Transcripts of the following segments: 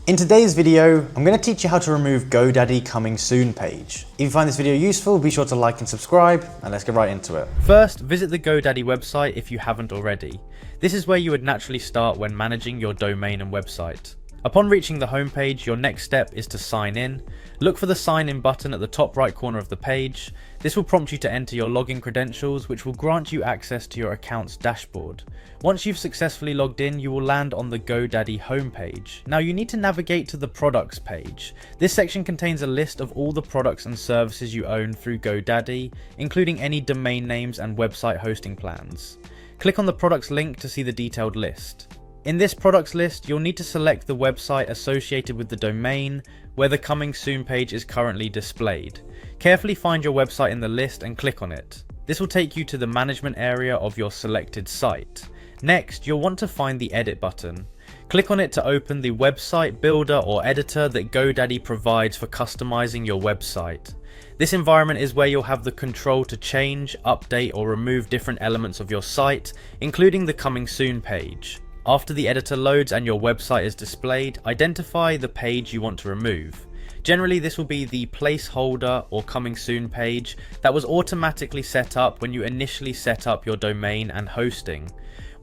In today's video, I'm going to teach you how to remove Godaddy coming soon page. If you find this video useful, be sure to like and subscribe, and let's get right into it. First, visit the Godaddy website if you haven't already. This is where you would naturally start when managing your domain and website. Upon reaching the homepage, your next step is to sign in. Look for the sign in button at the top right corner of the page. This will prompt you to enter your login credentials, which will grant you access to your account's dashboard. Once you've successfully logged in, you will land on the Godaddy homepage. Now you need to navigate to the products page. This section contains a list of all the products and services you own through Godaddy, including any domain names and website hosting plans. Click on the products link to see the detailed list. In this products list, you'll need to select the website associated with the domain where the coming soon page is currently displayed. Carefully find your website in the list and click on it. This will take you to the management area of your selected site. Next, you'll want to find the edit button. Click on it to open the website builder or editor that Godaddy provides for customizing your website. This environment is where you'll have the control to change, update, or remove different elements of your site, including the coming soon page. After the editor loads and your website is displayed, identify the page you want to remove. Generally, this will be the placeholder or coming soon page that was automatically set up when you initially set up your domain and hosting.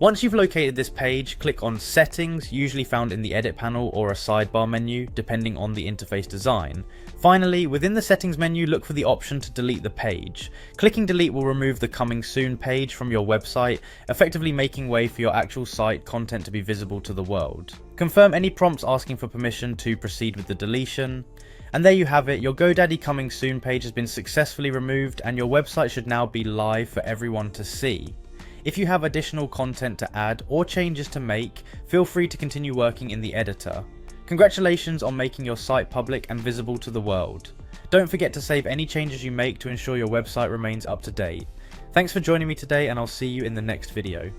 Once you've located this page, click on Settings, usually found in the Edit panel or a sidebar menu, depending on the interface design. Finally, within the Settings menu, look for the option to delete the page. Clicking Delete will remove the Coming Soon page from your website, effectively making way for your actual site content to be visible to the world. Confirm any prompts asking for permission to proceed with the deletion. And there you have it, your Godaddy Coming Soon page has been successfully removed and your website should now be live for everyone to see. If you have additional content to add or changes to make, feel free to continue working in the editor. Congratulations on making your site public and visible to the world. Don't forget to save any changes you make to ensure your website remains up to date. Thanks for joining me today, and I'll see you in the next video.